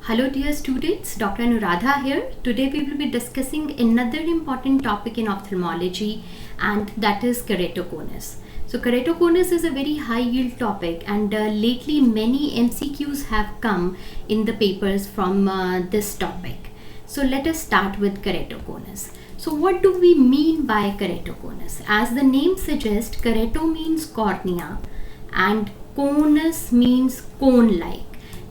Hello dear students, Dr. Anuradha here. Today we will be discussing another important topic in ophthalmology, and that is keratoconus. So keratoconus is a very high yield topic, and lately many MCQs have come in the papers from this topic. So let us start with keratoconus. So what do we mean by keratoconus? As the name suggests, kerato means cornea and conus means cone-like.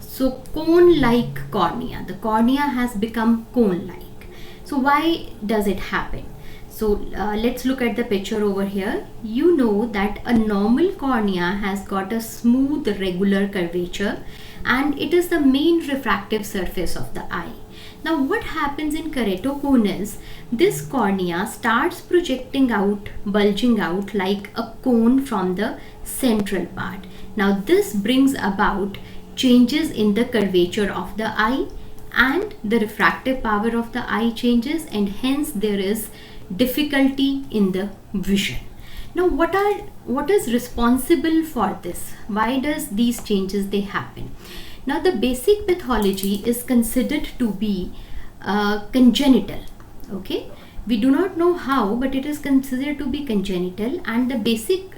So cone-like cornea, the cornea has become cone-like. So why does it happen? So let's look at the picture over here. You know that a normal cornea has got a smooth regular curvature, and it is the main refractive surface of the eye. Now what happens in keratoconus? This cornea starts projecting out, bulging out like a cone from the central part. Now this brings about changes in the curvature of the eye, and the refractive power of the eye changes, and hence there is difficulty in the vision. Now what is responsible for this? Why does these changes they happen? Now the basic pathology is considered to be congenital. Okay, we do not know how, but it is considered to be congenital, and the basic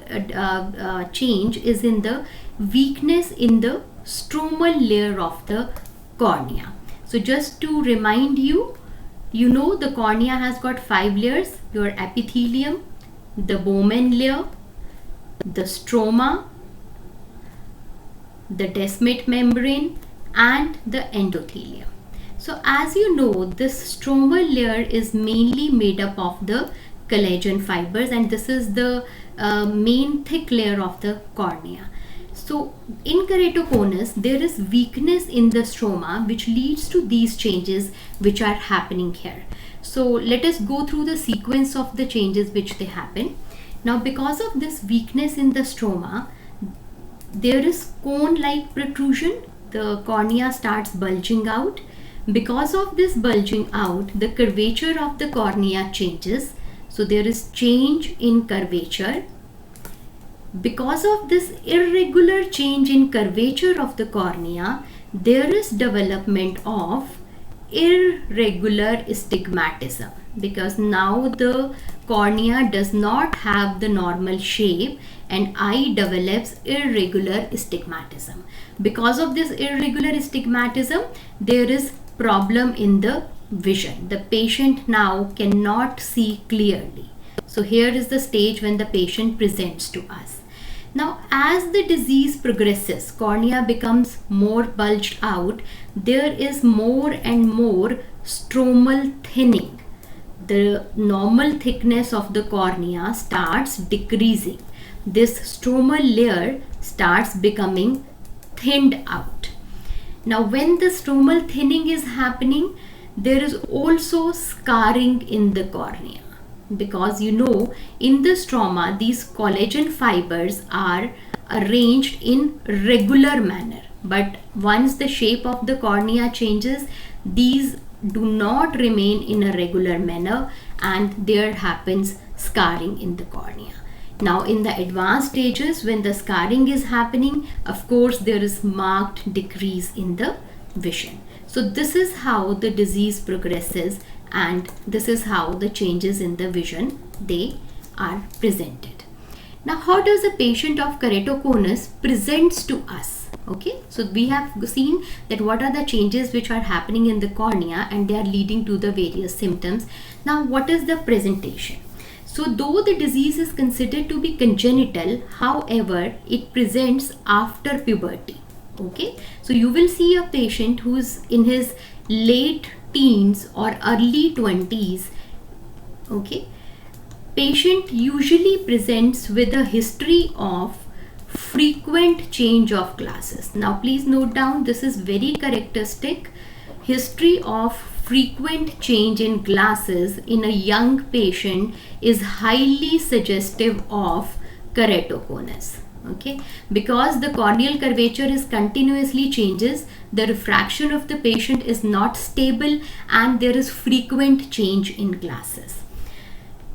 change is in the weakness in the stromal layer of the cornea. So just to remind you, you know the cornea has got 5 layers: your epithelium, the Bowman layer, the stroma, the descemet membrane, and the endothelium. So as you know, this stromal layer is mainly made up of the collagen fibers, and this is the main thick layer of the cornea. So in keratoconus, there is weakness in the stroma which leads to these changes which are happening here. So let us go through the sequence of the changes which they happen. Now because of this weakness in the stroma, there is cone-like protrusion. The cornea starts bulging out. Because of this bulging out, the curvature of the cornea changes. So there is change in curvature. Because of this irregular change in curvature of the cornea, there is development of irregular astigmatism, because now the cornea does not have the normal shape and eye develops irregular astigmatism. Because of this irregular astigmatism, there is problem in the vision. The patient now cannot see clearly. So here is the stage when the patient presents to us. Now as the disease progresses, cornea becomes more bulged out, there is more and more stromal thinning. The normal thickness of the cornea starts decreasing. This stromal layer starts becoming thinned out. Now when the stromal thinning is happening, there is also scarring in the cornea, because you know in the stroma these collagen fibers are arranged in regular manner, but once the shape of the cornea changes, these do not remain in a regular manner, and there happens scarring in the cornea. Now in the advanced stages, when the scarring is happening, of course there is marked decrease in the vision. So this is how the disease progresses, and this is how the changes in the vision they are presented. Now how does a patient of keratoconus presents to us? Okay, so we have seen that what are the changes which are happening in the cornea, and they are leading to the various symptoms. Now what is the presentation? So though the disease is considered to be congenital, however it presents after puberty. Okay, so you will see a patient who is in his late teens or early 20s. Okay, patient usually presents with a history of frequent change of glasses. Now please note down, this is very characteristic. History of frequent change in glasses in a young patient is highly suggestive of keratoconus. Okay, because the corneal curvature is continuously changes, the refraction of the patient is not stable, and there is frequent change in glasses.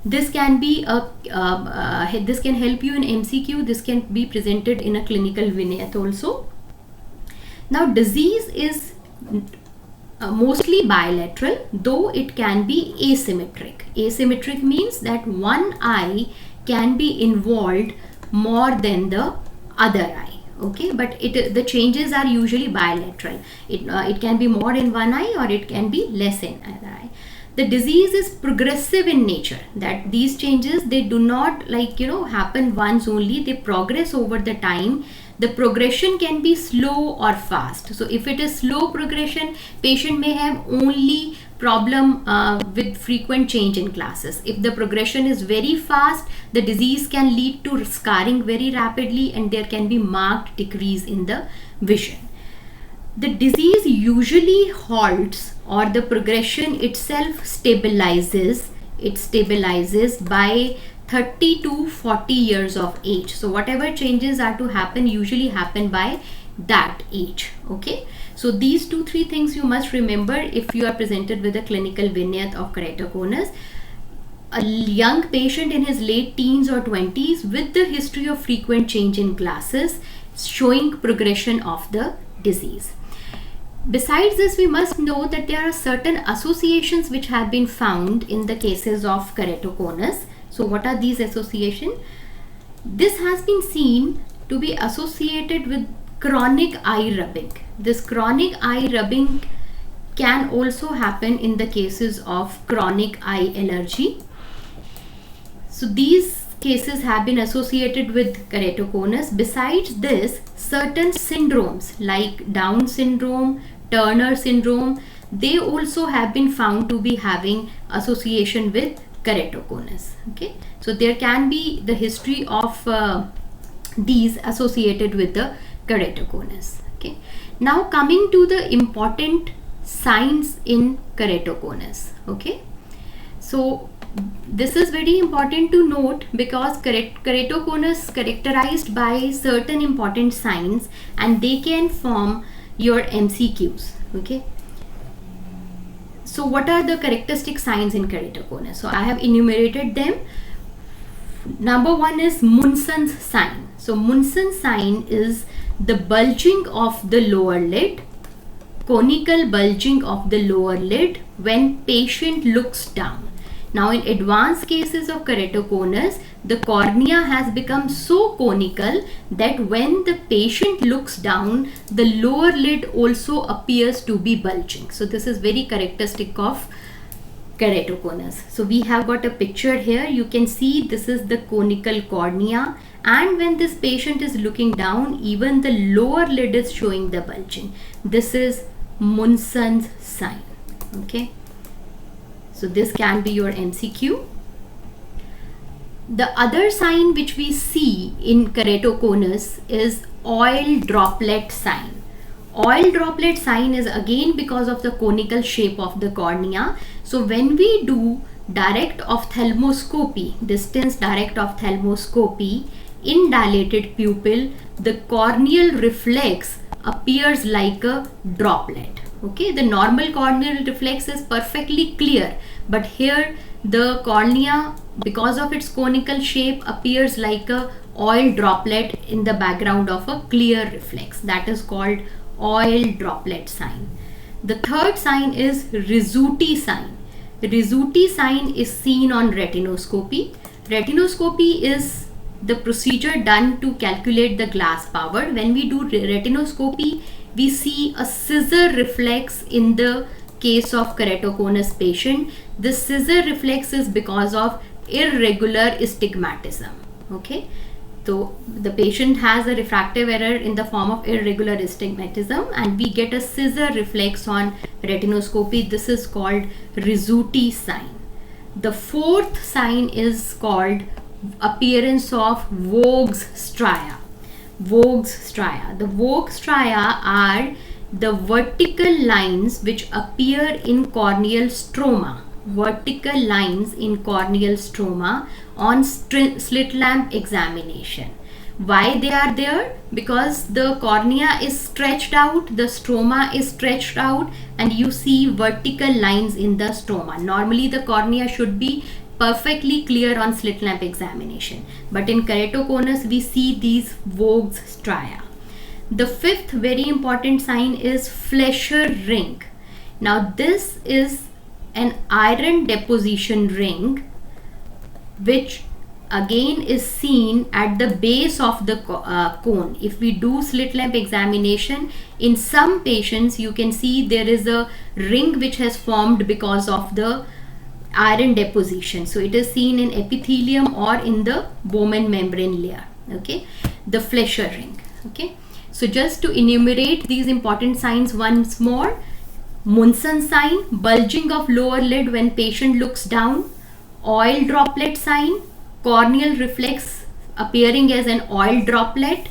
This can be this can help you in MCQ. This can be presented in a clinical vignette also. Now disease is mostly bilateral, though it can be asymmetric. Asymmetric means that one eye can be involved more than the other eye. Okay, but the changes are usually bilateral. It can be more in one eye or it can be less in other eye. The disease is progressive in nature, that these changes, they do not happen once only, they progress over the time. The progression can be slow or fast. So if it is slow progression, patient may have only problem with frequent change in glasses. If the progression is very fast, the disease can lead to scarring very rapidly and there can be marked decrease in the vision. The disease usually halts, or the progression itself stabilizes. It stabilizes by 30 to 40 years of age. So whatever changes are to happen usually happen by that age. Okay, so these 2-3 things you must remember if you are presented with a clinical vignette of keratoconus. A young patient in his late teens or 20s with the history of frequent change in glasses showing progression of the disease. Besides this, we must know that there are certain associations which have been found in the cases of keratoconus. So what are these associations? This has been seen to be associated with chronic eye rubbing. This chronic eye rubbing can also happen in the cases of chronic eye allergy. So these cases have been associated with keratoconus. Besides this, certain syndromes like Down syndrome, Turner syndrome, they also have been found to be having association with keratoconus. Okay, so there can be the history of these associated with the keratoconus. Okay, now coming to the important signs in keratoconus. Okay, so this is very important to note because keratoconus characterized by certain important signs and they can form your MCQs. Okay, so what are the characteristic signs in keratoconus? So I have enumerated them. Number 1 is Munson's sign. So Munson's sign is the bulging of the lower lid, conical bulging of the lower lid when patient looks down. Now in advanced cases of keratoconus, the cornea has become so conical that when the patient looks down, the lower lid also appears to be bulging. So this is very characteristic of keratoconus. So we have got a picture here. You can see this is the conical cornea, and when this patient is looking down, even the lower lid is showing the bulging. This is Munson's sign. Okay, so this can be your MCQ. The other sign which we see in keratoconus is oil droplet sign. Oil droplet sign is again because of the conical shape of the cornea. So when we do direct ophthalmoscopy, distance direct ophthalmoscopy in dilated pupil, the corneal reflex appears like a droplet. Okay, the normal corneal reflex is perfectly clear, but here the cornea, because of its conical shape, appears like a oil droplet in the background of a clear reflex. That is called oil droplet sign. The third sign is Rizzuti sign. Rizzuti sign is seen on retinoscopy. Retinoscopy is the procedure done to calculate the glass power. When we do retinoscopy, we see a scissor reflex in the case of keratoconus patient. This scissor reflex is because of irregular astigmatism. Okay, so the patient has a refractive error in the form of irregular astigmatism and we get a scissor reflex on retinoscopy. This is called Rizzuti sign. The fourth sign is called appearance of Voges stria. Voges stria. The Voges stria are the vertical lines which appear in corneal stroma. Vertical lines in corneal stroma on slit lamp examination. Why they are there? Because the cornea is stretched out, the stroma is stretched out, and you see vertical lines in the stroma. Normally the cornea should be perfectly clear on slit lamp examination, but in keratoconus we see these Voges stria. The fifth very important sign is Flesher ring. Now this is an iron deposition ring which again is seen at the base of the cone. If we do slit lamp examination, in some patients you can see there is a ring which has formed because of the iron deposition. So it is seen in epithelium or in the Bowman membrane layer. Okay, the Fleischer ring. Okay, so just to enumerate these important signs once more: Munson sign, bulging of lower lid when patient looks down; oil droplet sign, corneal reflex appearing as an oil droplet;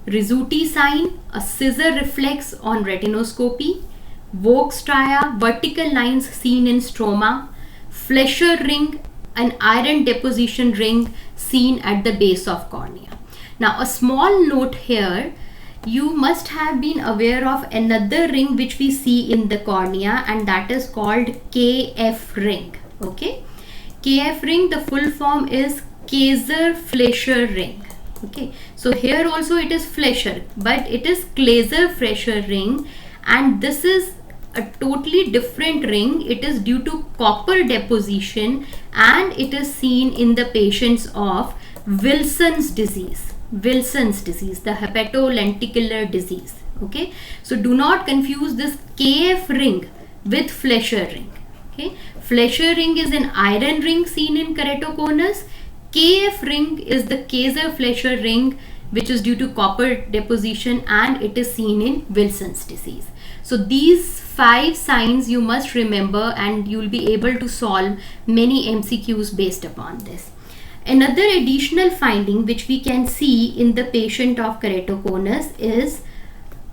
Rizzuti sign, a scissor reflex on retinoscopy; Vogt stria, vertical lines seen in stroma; Fleischer ring, an iron deposition ring seen at the base of cornea. Now a small note here, you must have been aware of another ring which we see in the cornea, and that is called KF ring. Okay, KF ring, the full form is Kayser-Fleischer ring. Okay, so here also it is Fleischer, but it is Kayser-Fleischer ring, and this is a totally different ring. It is due to copper deposition, and it is seen in the patients of Wilson's disease. Wilson's disease, the hepatolenticular disease. Okay, so do not confuse this KF ring with Fleischer ring. Okay, Fleischer ring is an iron ring seen in keratoconus. KF ring is the Kayser-Fleischer ring, which is due to copper deposition, and it is seen in Wilson's disease. So these 5 signs you must remember, and you will be able to solve many MCQs based upon this. Another additional finding which we can see in the patient of keratoconus is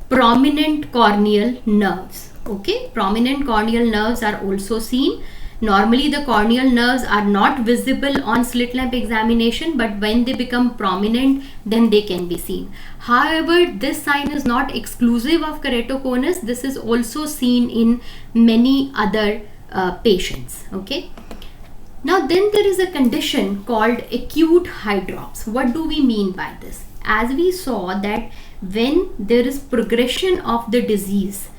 prominent corneal nerves. Okay, prominent corneal nerves are also seen. Normally the corneal nerves are not visible on slit lamp examination, but when they become prominent, then they can be seen. However, this sign is not exclusive of keratoconus. This is also seen in many other patients. Okay. Now then there is a condition called acute hydrops. What do we mean by this? As we saw that when there is progression of the disease,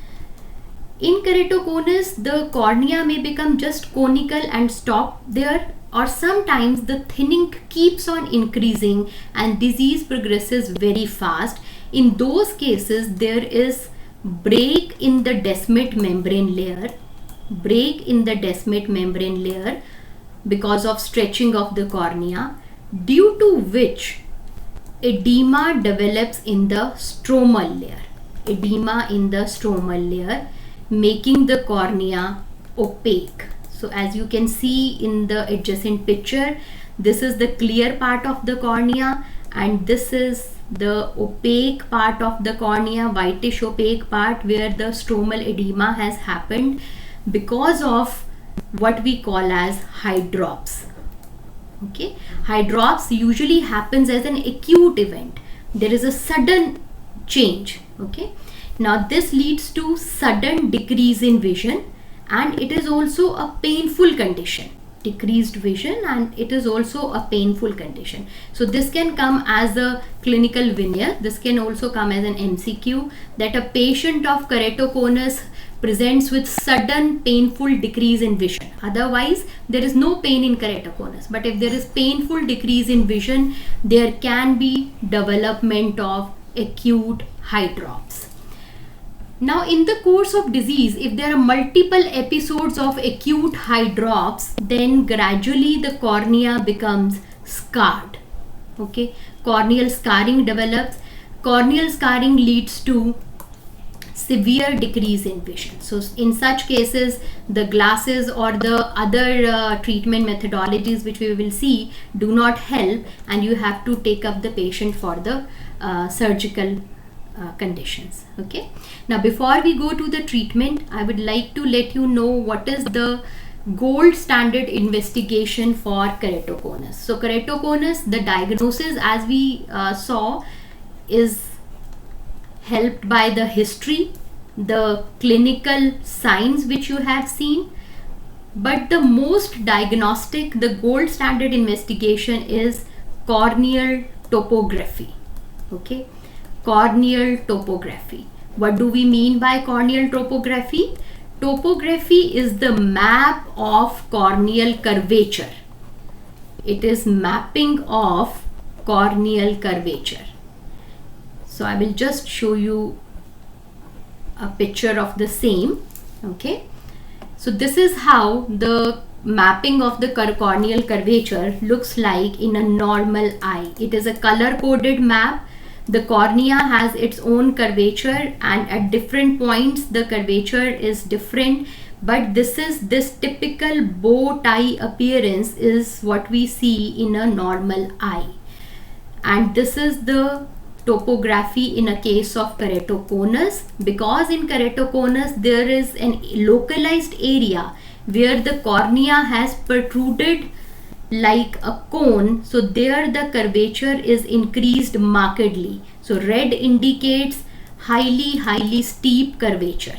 in keratoconus, the cornea may become just conical and stop there, or sometimes the thinning keeps on increasing and disease progresses very fast. In those cases, there is break in the descemet membrane layer, because of stretching of the cornea, due to which edema develops in the stromal layer, making the cornea opaque. So as you can see in the adjacent picture, this is the clear part of the cornea, and this is the opaque part of the cornea, whitish opaque part, where the stromal edema has happened because of what we call as hydrops. Okay, hydrops usually happens as an acute event. There is a sudden change. Okay, now this leads to sudden decrease in vision, and it is also a painful condition. Decreased vision, and it is also a painful condition. So this can come as a clinical veneer. This can also come as an MCQ, that a patient of keratoconus presents with sudden painful decrease in vision. Otherwise there is no pain in keratoconus, but if there is painful decrease in vision, there can be development of acute hydrops. Now in the course of disease, if there are multiple episodes of acute hydrops, then gradually the cornea becomes scarred. Okay, corneal scarring develops. Corneal scarring leads to severe decrease in vision. So in such cases, the glasses or the other treatment methodologies which we will see do not help, and you have to take up the patient for the surgical conditions. Okay, now before we go to the treatment, I would like to let you know what is the gold standard investigation for keratoconus. So keratoconus, the diagnosis, as we saw, is helped by the history, the clinical signs which you have seen, but the most diagnostic, the gold standard investigation is corneal topography. Okay, corneal topography. What do we mean by corneal topography? topography is the map of corneal curvature. It is mapping of corneal curvature. So I will just show you a picture of the same. Okay, so this is how the mapping of the corneal curvature looks like in a normal eye. It is a color coded map. The cornea has its own curvature, and at different points the curvature is different, but this typical bow tie appearance is what we see in a normal eye. And this is the topography in a case of keratoconus, because in keratoconus there is an localized area where the cornea has protruded like a cone, so there the curvature is increased markedly. So red indicates highly steep curvature.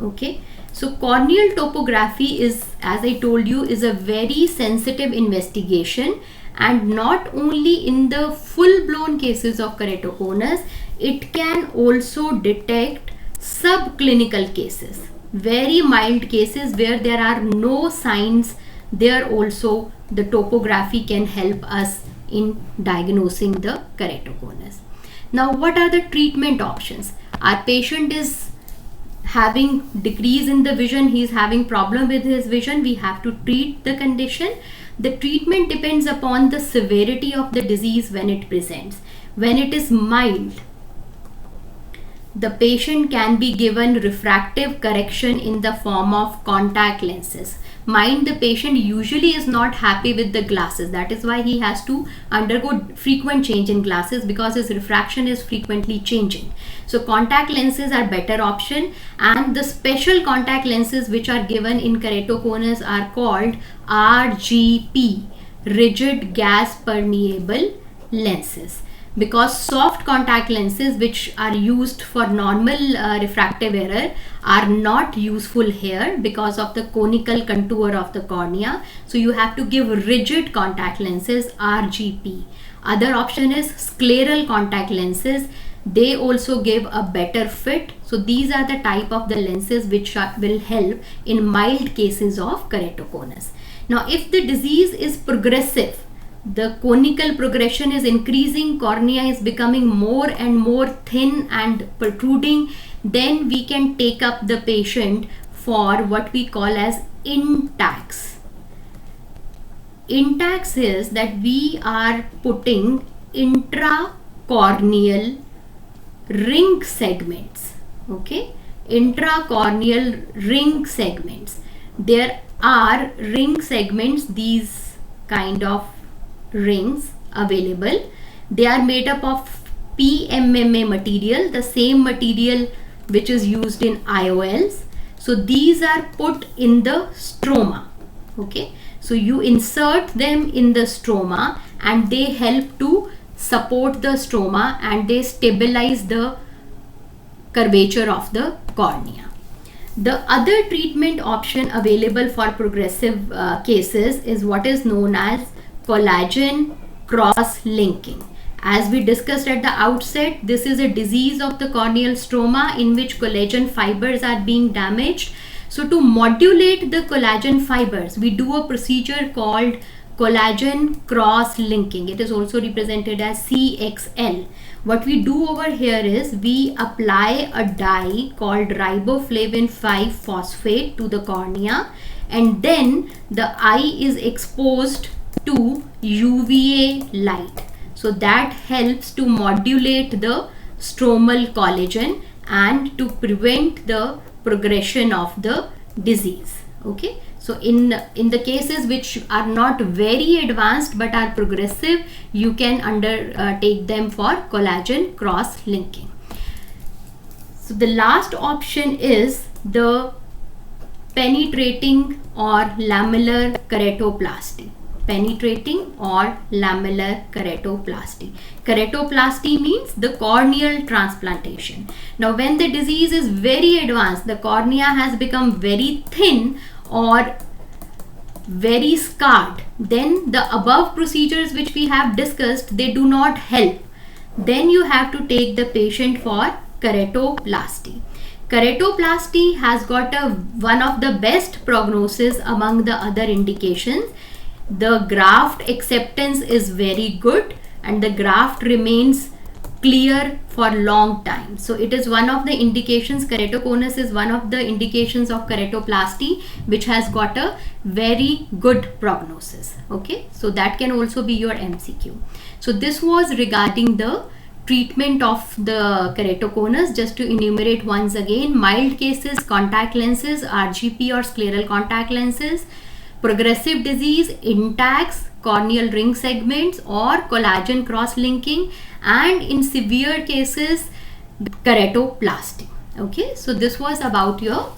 Okay, so corneal topography is, as I told you, is a very sensitive investigation, and not only in the full-blown cases of keratoconus, it can also detect subclinical cases, very mild cases where there are no signs. There also the topography can help us in diagnosing the keratoconus. Now, what are the treatment options? Our patient is having decrease in the vision, he is having problem with his vision, we have to treat the condition. The treatment depends upon the severity of the disease when it presents. When it is mild, the patient can be given refractive correction in the form of contact lenses. Mind, the patient usually is not happy with the glasses. That is why he has to undergo frequent change in glasses, because his refraction is frequently changing. So contact lenses are better option, and the special contact lenses which are given in keratoconus are called RGP, rigid gas permeable lenses. Because soft contact lenses which are used for normal refractive error are not useful here because of the conical contour of the cornea. So you have to give rigid contact lenses, RGP. Other option is scleral contact lenses. They also give a better fit. So these are the type of the lenses which will help in mild cases of keratoconus. Now, if the disease is progressive, the conical progression is increasing, cornea is becoming more and more thin and protruding, then we can take up the patient for what we call as INTACs. INTACs is that we are putting intracorneal ring segments. Okay, intracorneal ring segments. There are ring segments, these kind of rings available. They are made up of PMMA material, the same material which is used in IOLs. So these are put in the stroma. Okay, so you insert them in the stroma and they help to support the stroma and they stabilize the curvature of the cornea. The other treatment option available for progressive cases is what is known as collagen cross-linking. As we discussed at the outset, this is a disease of the corneal stroma in which collagen fibers are being damaged. So to modulate the collagen fibers, we do a procedure called collagen cross-linking. It is also represented as CXL. What we do over here is we apply a dye called riboflavin 5-phosphate to the cornea, and then the eye is exposed to UVA light. So that helps to modulate the stromal collagen and to prevent the progression of the disease. Okay, so in the cases which are not very advanced but are progressive, you can undertake them for collagen cross-linking. So the last option is the penetrating or lamellar keratoplasty. Penetrating or lamellar keratoplasty. Keratoplasty means the corneal transplantation. Now when the disease is very advanced, the cornea has become very thin or very scarred, then the above procedures which we have discussed, they do not help. Then you have to take the patient for keratoplasty. Keratoplasty has got one of the best prognosis among the other indications. The graft acceptance is very good and the graft remains clear for long time. So it is one of the indications, keratoconus is one of the indications of keratoplasty which has got a very good prognosis. Okay, so that can also be your MCQ. So this was regarding the treatment of the keratoconus. Just to enumerate once again: mild cases, contact lenses, RGP or scleral contact lenses; progressive disease, intacs, corneal ring segments or collagen cross linking; and in severe cases, keratoplasty. Okay, so this was about your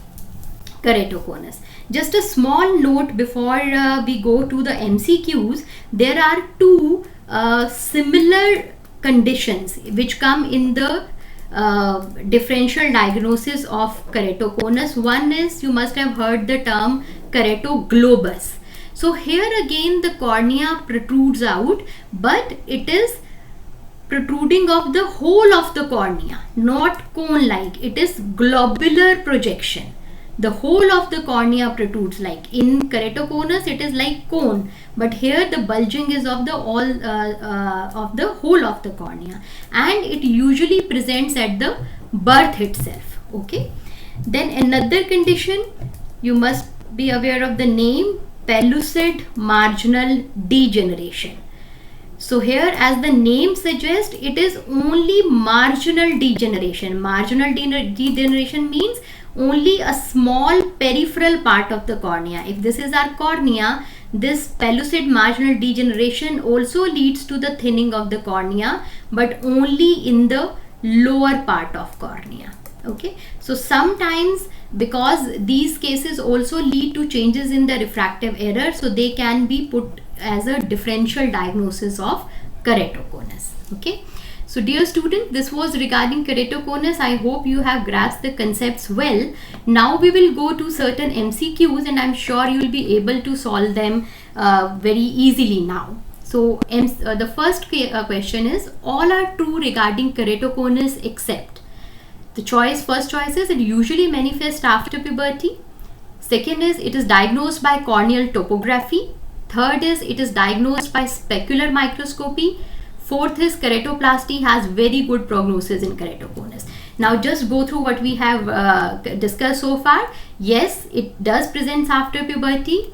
keratoconus. Just a small note before we go to the MCQs, there are two similar conditions which come in the differential diagnosis of keratoconus. One is, you must have heard the term keratoglobus. So here again the cornea protrudes out, but it is protruding of the whole of the cornea, not cone like. It is globular projection. The whole of the cornea protrudes. Like in keratoconus it is like cone, but here the bulging is of the of the whole of the cornea, and it usually presents at the birth itself. Okay, then another condition, you must be aware of the name, pellucid marginal degeneration. So here, as the name suggests, it is only marginal degeneration. Marginal degeneration means only a small peripheral part of the cornea. If this is our cornea, this pellucid marginal degeneration also leads to the thinning of the cornea, but only in the lower part of cornea. Okay, so sometimes, because these cases also lead to changes in the refractive error, so they can be put as a differential diagnosis of keratoconus. Okay, so dear student, this was regarding keratoconus. I hope you have grasped the concepts well. Now we will go to certain MCQs, and I'm sure you will be able to solve them very easily now. So the first question is, all are true regarding keratoconus except. The first choice is, it usually manifests after puberty. Second is, it is diagnosed by corneal topography. Third is, it is diagnosed by specular microscopy. Fourth is, keratoplasty has very good prognosis in keratoconus. Now just go through what we have discussed so far. Yes, it does present after puberty.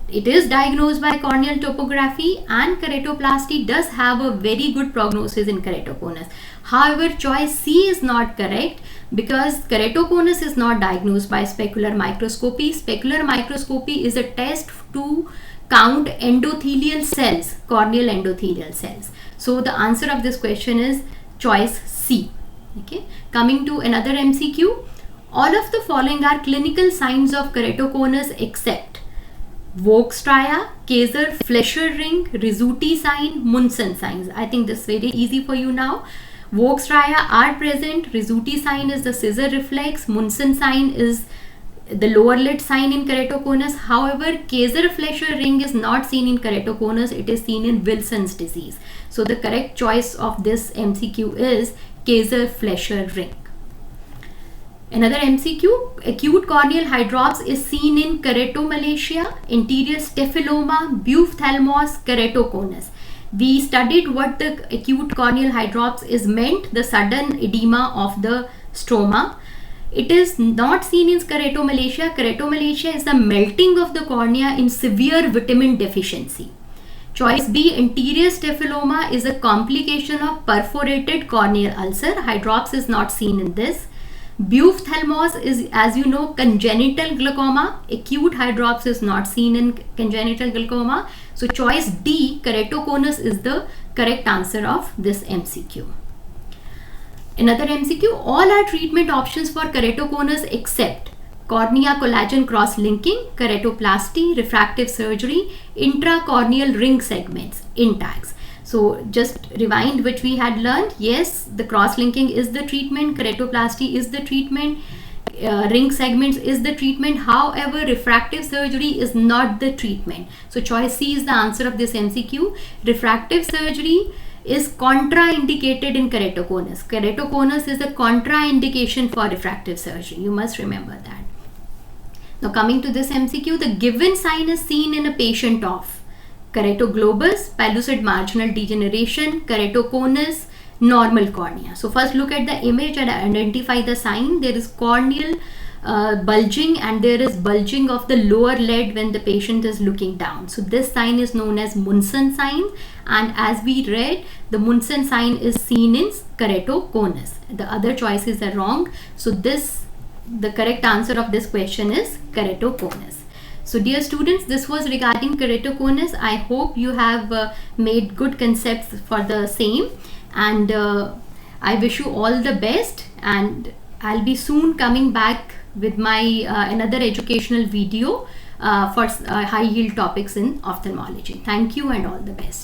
It is diagnosed by corneal topography, and keratoplasty does have a very good prognosis in keratoconus. However, choice C is not correct, because keratoconus is not diagnosed by specular microscopy. Specular microscopy is a test to count endothelial cells, corneal endothelial cells. So the answer of this question is choice C. Okay, coming to another MCQ. All of the following are clinical signs of keratoconus except Vogt stria, Kayser-Fleischer ring, Rizzuti sign, Munson signs. I think this is very easy for you now. Vogt stria are present. Rizzuti sign is the scissor reflex. Munson sign is the lower lid sign in keratoconus. However, Kayser-Fleischer ring is not seen in keratoconus. It is seen in Wilson's disease. So the correct choice of this MCQ is Kayser-Fleischer ring. Another MCQ, acute corneal hydrops is seen in keratomalacia, anterior staphyloma, buephthalmos, keratoconus. We studied what the acute corneal hydrops is meant, the sudden edema of the stroma. It is not seen in keratomalacia. Keratomalacia is the melting of the cornea in severe vitamin deficiency. Choice B, anterior staphyloma, is a complication of perforated corneal ulcer. Hydrops is not seen in this. Buephthalmos is, as you know, congenital glaucoma. Acute hydrops is not seen in congenital glaucoma. So choice D, keratoconus, is the correct answer of this MCQ. Another MCQ, all are treatment options for keratoconus except cornea collagen cross linking, keratoplasty, refractive surgery, intracorneal ring segments, intacs. So just rewind which we had learned. Yes, the cross linking is the treatment, keratoplasty is the treatment, ring segments is the treatment. However, refractive surgery is not the treatment. So choice C is the answer of this MCQ. Refractive surgery is contraindicated in keratoconus. Keratoconus is a contraindication for refractive surgery. You must remember that. Now coming to this MCQ, the given sign is seen in a patient of keratoglobus, pellucid marginal degeneration, keratoconus, normal cornea. So first look at the image and identify the sign. There is corneal bulging, and there is bulging of the lower lid when the patient is looking down. So this sign is known as Munson sign, and as we read, the Munson sign is seen in keratoconus. The other choices are wrong. So the correct answer of this question is keratoconus. So dear students, this was regarding keratoconus. I hope you have made good concepts for the same, and I wish you all the best, and I'll be soon coming back with my another educational video for high yield topics in ophthalmology. Thank you and all the best.